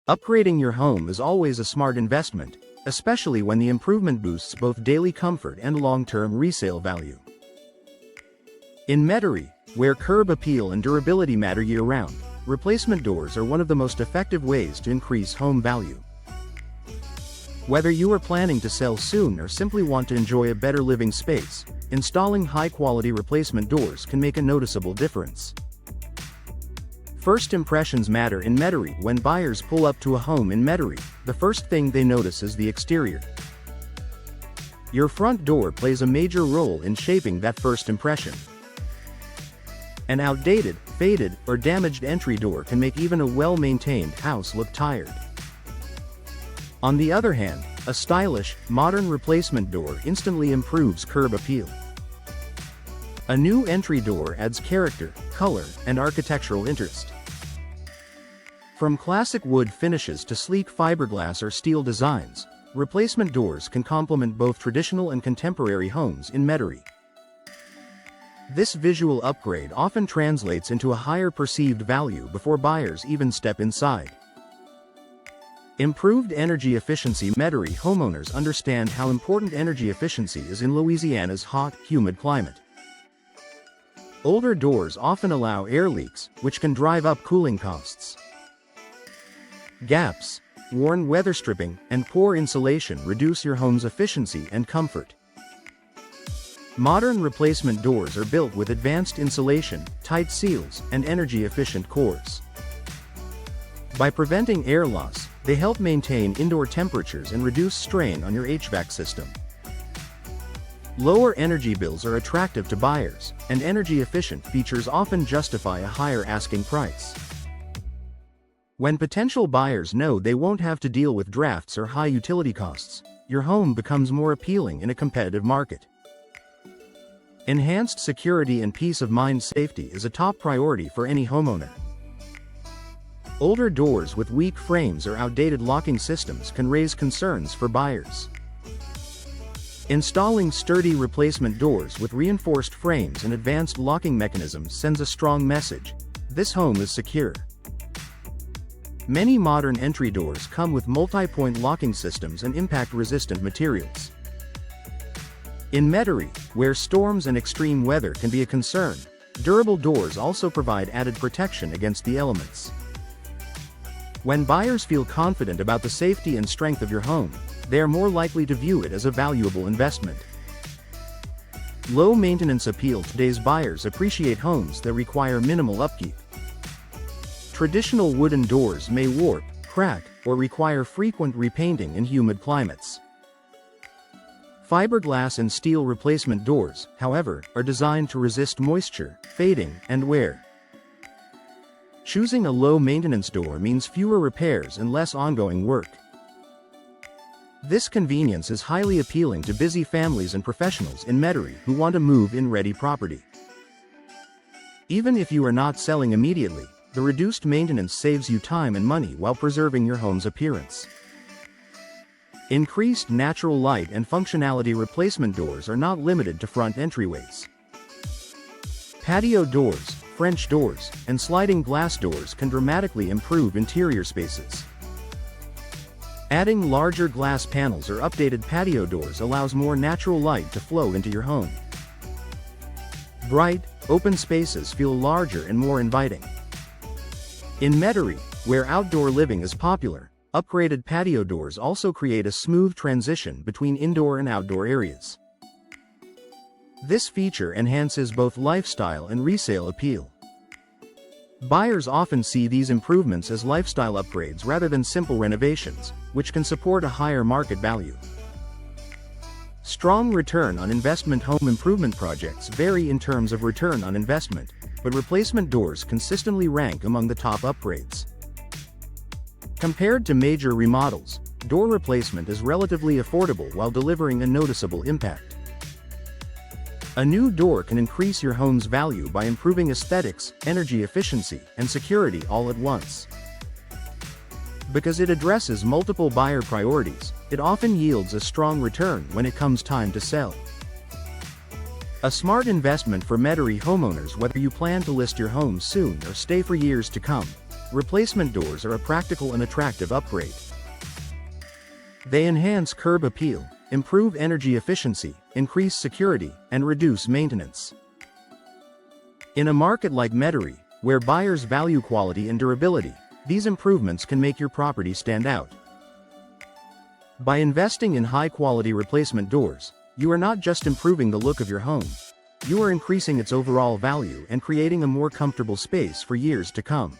Upgrading your home is always a smart investment, especially when the improvement boosts both daily comfort and long-term resale value. In Metairie, where curb appeal and durability matter year-round, replacement doors are one of the most effective ways to increase home value. Whether you are planning to sell soon or simply want to enjoy a better living space, installing high-quality replacement doors can make a noticeable difference. First impressions matter in Metairie. When buyers pull up to a home in Metairie, the first thing they notice is the exterior. Your front door plays a major role in shaping that first impression. An outdated, faded, or damaged entry door can make even a well-maintained house look tired. On the other hand, a stylish, modern replacement door instantly improves curb appeal. A new entry door adds character, color, and architectural interest. From classic wood finishes to sleek fiberglass or steel designs, replacement doors can complement both traditional and contemporary homes in Metairie. This visual upgrade often translates into a higher perceived value before buyers even step inside. Improved energy efficiency. Metairie homeowners understand how important energy efficiency is in Louisiana's hot, humid climate. Older doors often allow air leaks, which can drive up cooling costs. Gaps, worn weather stripping, and poor insulation reduce your home's efficiency and comfort. Modern replacement doors are built with advanced insulation, tight seals, and energy-efficient cores. By preventing air loss, they help maintain indoor temperatures and reduce strain on your HVAC system. Lower energy bills are attractive to buyers, and energy-efficient features often justify a higher asking price. When potential buyers know they won't have to deal with drafts or high utility costs, your home becomes more appealing in a competitive market. Enhanced security and peace of mind. Safety is a top priority for any homeowner. Older doors with weak frames or outdated locking systems can raise concerns for buyers. Installing sturdy replacement doors with reinforced frames and advanced locking mechanisms sends a strong message: this home is secure. Many modern entry doors come with multi-point locking systems and impact-resistant materials. In Metairie, where storms and extreme weather can be a concern, durable doors also provide added protection against the elements. When buyers feel confident about the safety and strength of your home, they are more likely to view it as a valuable investment. Low maintenance appeal. Today's buyers appreciate homes that require minimal upkeep. Traditional wooden doors may warp, crack, or require frequent repainting in humid climates. Fiberglass and steel replacement doors, however, are designed to resist moisture, fading, and wear. Choosing a low-maintenance door means fewer repairs and less ongoing work. This convenience is highly appealing to busy families and professionals in Metairie who want a move-in-ready property. Even if you are not selling immediately, the reduced maintenance saves you time and money while preserving your home's appearance. Increased natural light and functionality. Replacement doors are not limited to front entryways. Patio doors, French doors, and sliding glass doors can dramatically improve interior spaces. Adding larger glass panels or updated patio doors allows more natural light to flow into your home. Bright, open spaces feel larger and more inviting. In Metairie, where outdoor living is popular, upgraded patio doors also create a smooth transition between indoor and outdoor areas. This feature enhances both lifestyle and resale appeal. Buyers often see these improvements as lifestyle upgrades rather than simple renovations, which can support a higher market value. Strong return on investment. Home improvement projects vary in terms of return on investment, but replacement doors consistently rank among the top upgrades. Compared to major remodels, door replacement is relatively affordable while delivering a noticeable impact. A new door can increase your home's value by improving aesthetics, energy efficiency, and security all at once. Because it addresses multiple buyer priorities, it often yields a strong return when it comes time to sell. A smart investment for Metairie homeowners. Whether you plan to list your home soon or stay for years to come, replacement doors are a practical and attractive upgrade. They enhance curb appeal, improve energy efficiency, increase security, and reduce maintenance. In a market like Metairie, where buyers value quality and durability, these improvements can make your property stand out. By investing in high-quality replacement doors, you are not just improving the look of your home, you are increasing its overall value and creating a more comfortable space for years to come.